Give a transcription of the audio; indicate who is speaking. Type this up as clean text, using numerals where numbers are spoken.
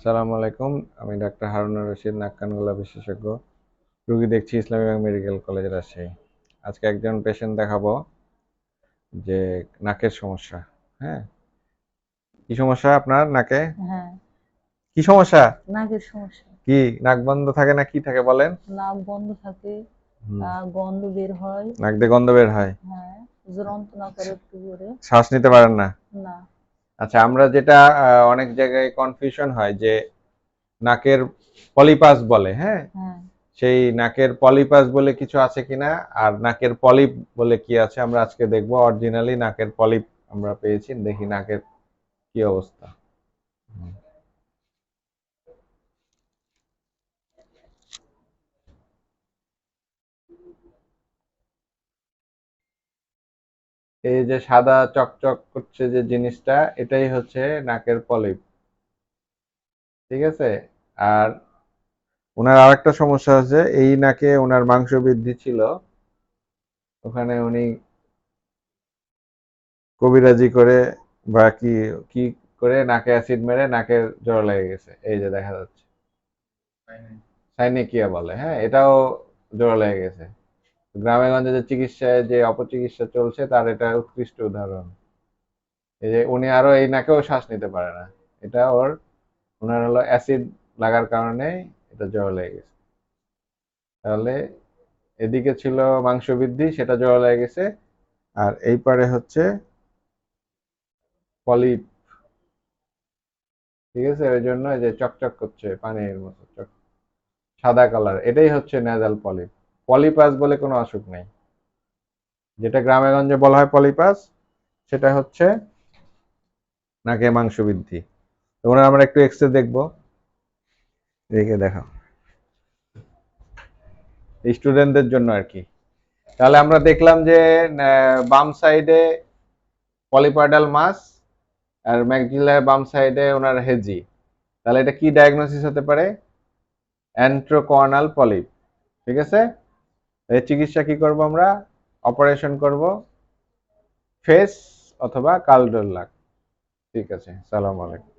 Speaker 1: আসসালামু আলাইকুম। আমি ডাক্তার হারুনুর রশিদ, নাক কান গলা বিশেষজ্ঞ। রোগী দেখছি ইসলামী মেডিকেল কলেজ রাজশাহী। আজকে একজন পেশেন্ট দেখাবো যে নাকের সমস্যা। হ্যাঁ, কি সমস্যা আপনার নাকে?
Speaker 2: হ্যাঁ,
Speaker 1: কি সমস্যা?
Speaker 2: নাকের সমস্যা।
Speaker 1: কি নাক বন্ধ থাকে না কি থাকে বলেন?
Speaker 2: নাক বন্ধ থাকে,
Speaker 1: হুম,
Speaker 2: গন্ধ বের হয়।
Speaker 1: নাক দিয়ে গন্ধ বের হয়।
Speaker 2: হ্যাঁ, যন্ত্রণা করে একটু করে।
Speaker 1: শ্বাস নিতে পারেন না।
Speaker 2: না।
Speaker 1: আচ্ছা, আমরা যেটা অনেক জায়গায় কনফিউশন হয় যে নাকের পলিপাস বলে, হ্যাঁ?
Speaker 2: হ্যাঁ,
Speaker 1: সেই নাকের পলিপাস বলে কিছু আছে কিনা আর নাকের পলিপ বলে কি আছে আমরা আজকে দেখবো। অরিজিনালি নাকের পলিপ আমরা পেয়েছি, দেখি নাকের কি অবস্থা। এই যে সাদা চকচক করছে যে জিনিসটা, এটাই হচ্ছে নাকের পলিপ। ঠিক আছে। আর ওনার আরেকটা সমস্যা হচ্ছে এই নাকে ওনার মাংস বৃদ্ধি ছিল, ওখানে উনি কবিরাজি করে বা কি কি করে নাকে অ্যাসিড মেরে নাকের জোড়া লেগে গেছে, এই যে দেখা যাচ্ছে। সাইনেকিয়া বলে, হ্যাঁ, এটাও জোড়া লেগে গেছে। গ্রামে গঞ্জে যে চিকিৎসায় যে অপচিকিৎসা চলছে তার এটা উৎকৃষ্ট উদাহরণ। এই যে উনি আরো এই নাকেও শ্বাস নিতে পারে না, এটা ওনার হলো অ্যাসিড লাগার কারণে এটা জোড়া লেগে গেছে। তাহলে এদিকে ছিল মাংস বৃদ্ধি, সেটা জোড়া লেগে গেছে। আর এই পারে হচ্ছে পলিপ। ঠিক আছে, ওই জন্য এই যে চকচক করছে পানির মতো সাদা কালার, এটাই হচ্ছে নেজাল পলিপ। পলিপাস বলে কোনো অসুখ নেই। যেটা গ্রামে গঞ্জে বলা হয় পলিপাস, সেটা হচ্ছে নাকে মাংস বৃদ্ধি। তোমরা আমরা একটু এক্সরে দেখবো, রেখে দেখাও স্টুডেন্টদের জন্য আর কি। তাহলে আমরা দেখলাম যে বাম সাইডে পলিপাডাল মাস আর ম্যাকজিলার বাম সাইডে ওনার হেজি। তাহলে এটা কি ডায়াগনোসিস হতে পারে? অ্যান্ট্রোকর্নাল পলিপ। ঠিক আছে। এর চিকিৎসা কি করব আমরা? অপারেশন করব, ফেস অথবা কালডোল্লাক। ঠিক আছে, সালাম আলাইকুম।